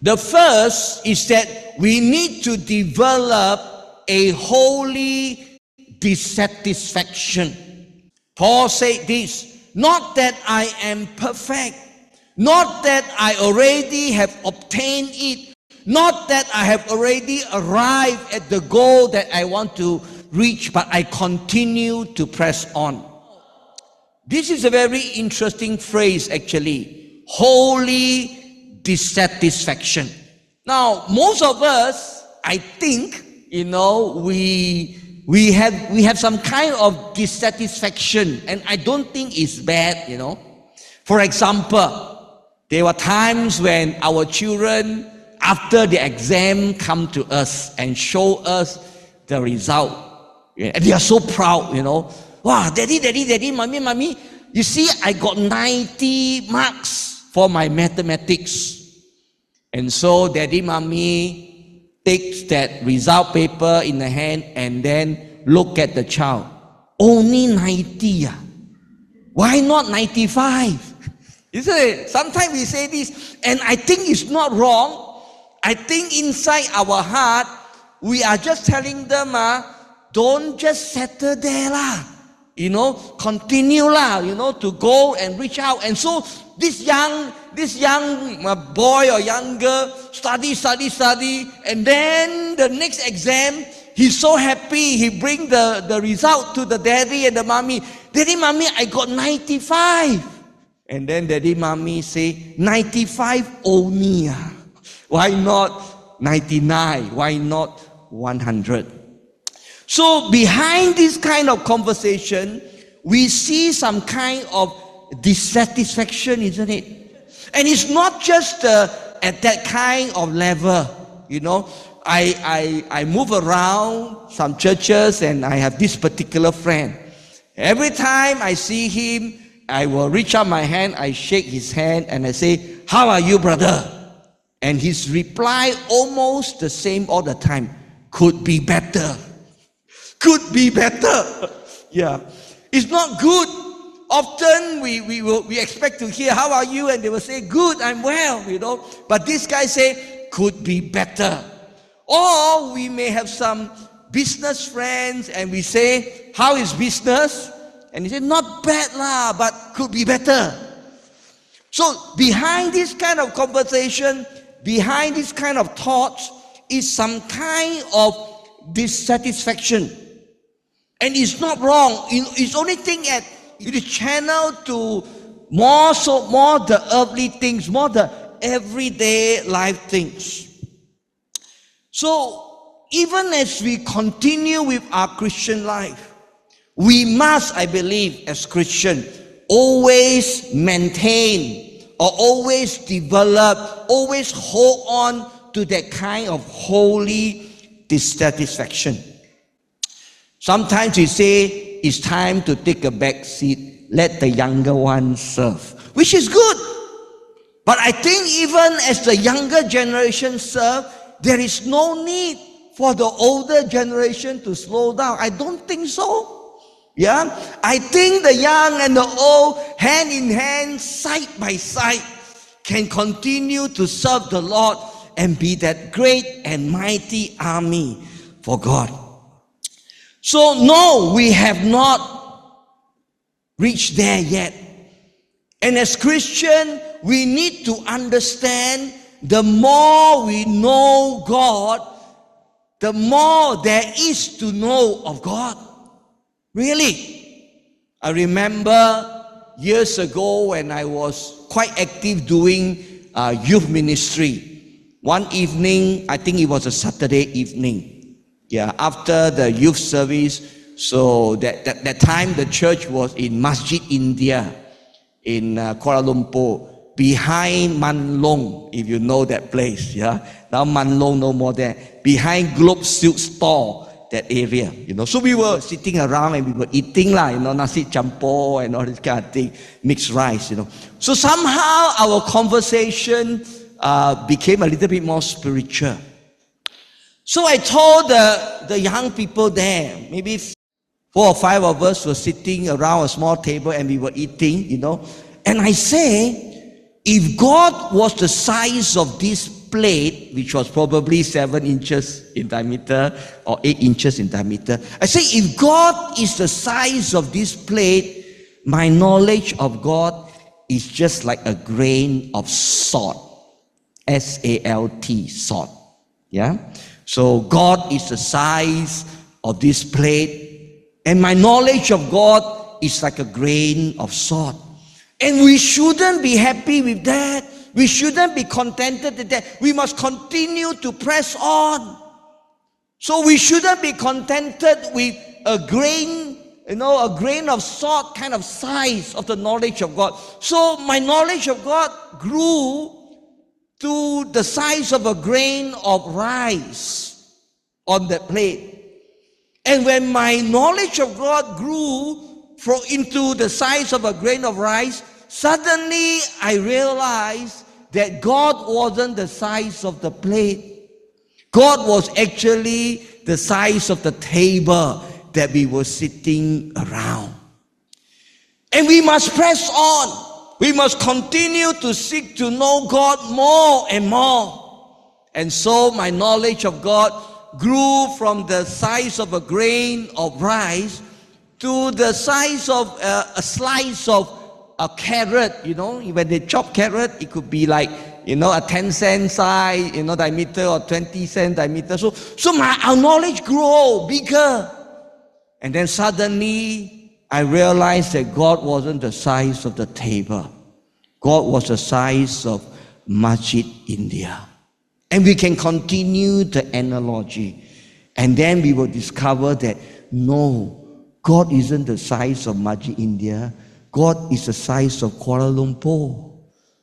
The first is that we need to develop a holy dissatisfaction. Paul said this, not that I am perfect, not that I already have obtained it, not that I have already arrived at the goal that I want to reach, but I continue to press on. This is a very interesting phrase actually, holy dissatisfaction. Now, most of us, I think, we have some kind of dissatisfaction, and I don't think it's bad, For example, there were times when our children, after the exam, come to us and show us the result. And they are so proud, Wow, daddy, mommy, you see, I got 90 marks for my mathematics. And so daddy, mommy takes that result paper in the hand and then look at the child. Only 90. Why not 95? Isn't it? Sometimes we say this, and I think it's not wrong. I think inside our heart, we are just telling them, don't just settle there lah. Continue lah, to go and reach out. And so this young boy or young girl study, and then the next exam, he's so happy. He bring the result to the daddy and the mommy. Daddy, mommy, I got 95. And then daddy, mommy say, 95 only. Why not 99? Why not 100? So behind this kind of conversation, we see some kind of dissatisfaction, isn't it? And it's not just at that kind of level, I move around some churches and I have this particular friend. Every time I see him, I will reach out my hand, I shake his hand and I say, how are you, brother? And his reply almost the same all the time, could be better. Could be better. Yeah. It's not good. Often we expect to hear, how are you? And they will say, good, I'm well, But this guy say, could be better. Or we may have some business friends and we say, how is business? And he say, not bad lah, but could be better. So behind this kind of conversation, behind this kind of thoughts is some kind of dissatisfaction. And it's not wrong. It's only thing at it is channeled to more the earthly things, more the everyday life things. So even as we continue with our Christian life, we must, I believe, as Christians, always maintain or always develop, always hold on to that kind of holy dissatisfaction. Sometimes we say it's time to take a back seat, let the younger ones serve, which is good. But I think even as the younger generation serve, there is no need for the older generation to slow down. I don't think so. Yeah, I think the young and the old, hand in hand, side by side, can continue to serve the Lord and be that great and mighty army for God. So no, we have not reached there yet. And as Christians, we need to understand the more we know God, the more there is to know of God. Really. I remember years ago when I was quite active doing youth ministry. One evening, I think it was a Saturday evening. Yeah, after the youth service, so that time the church was in Masjid India in Kuala Lumpur, behind Man Long, if you know that place. Yeah, now Man Long no more there. Behind Globe Silk Store, that area, So we were sitting around and we were eating nasi campur and all this kind of thing, mixed rice, So somehow our conversation became a little bit more spiritual. So I told the young people there, maybe 4 or 5 of us were sitting around a small table and we were eating, And I say, if God was the size of this plate, which was probably 7 inches in diameter or 8 inches in diameter. I say, if God is the size of this plate, my knowledge of God is just like a grain of salt. S-A-L-T, salt. Yeah? So God is the size of this plate, and my knowledge of God is like a grain of salt. And we shouldn't be happy with that. We shouldn't be contented with that. We must continue to press on. So we shouldn't be contented with a grain, a grain of salt kind of size of the knowledge of God. So my knowledge of God grew to the size of a grain of rice on that plate. And when my knowledge of God grew into the size of a grain of rice, suddenly I realized that God wasn't the size of the plate. God was actually the size of the table that we were sitting around. And we must press on. We must continue to seek to know God more and more. And so my knowledge of God grew from the size of a grain of rice to the size of a slice of a carrot. When they chop carrot, it could be like, a 10-cent size, diameter, or 20-cent diameter. So our knowledge grew bigger. And then suddenly, I realized that God wasn't the size of the table. God was the size of Masjid India. And we can continue the analogy. And then we will discover that, no, God isn't the size of Masjid India. God is the size of Kuala Lumpur.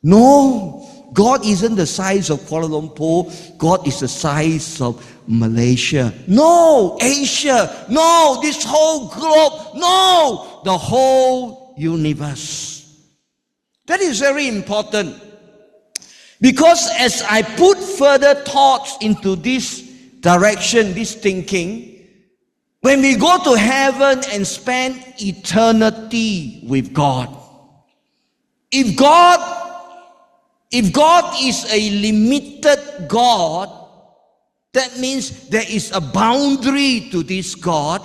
No, God isn't the size of Kuala Lumpur. God is the size of Malaysia. No, Asia. No, this whole globe. No, the whole universe. That is very important. Because as I put further thoughts into this direction, this thinking, when we go to heaven and spend eternity with God, if God is a limited God, that means there is a boundary to this God.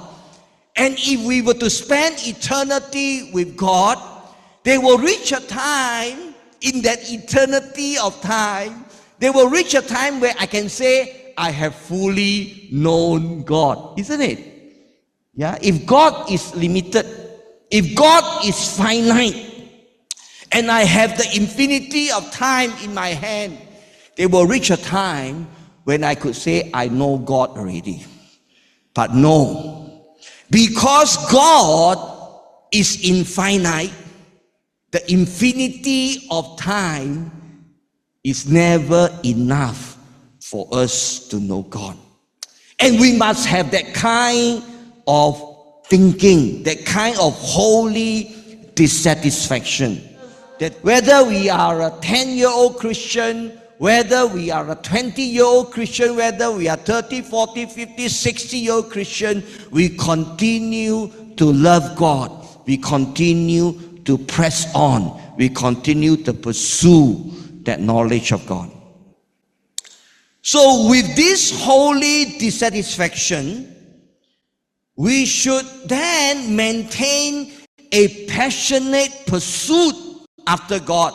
And if we were to spend eternity with God, there will reach a time in that eternity of time, there will reach a time where I can say, I have fully known God. Isn't it? Yeah. If God is limited, if God is finite, and I have the infinity of time in my hand, there will reach a time when I could say, I know God already. But no, because God is infinite, the infinity of time is never enough for us to know God. And we must have that kind of thinking, that kind of holy dissatisfaction. That whether we are a 10-year-old Christian, whether we are a 20-year-old Christian, whether we are 30, 40, 50, 60-year-old Christian, we continue to love God. We continue to press on. We continue to pursue that knowledge of God. So with this holy dissatisfaction, we should then maintain a passionate pursuit after God.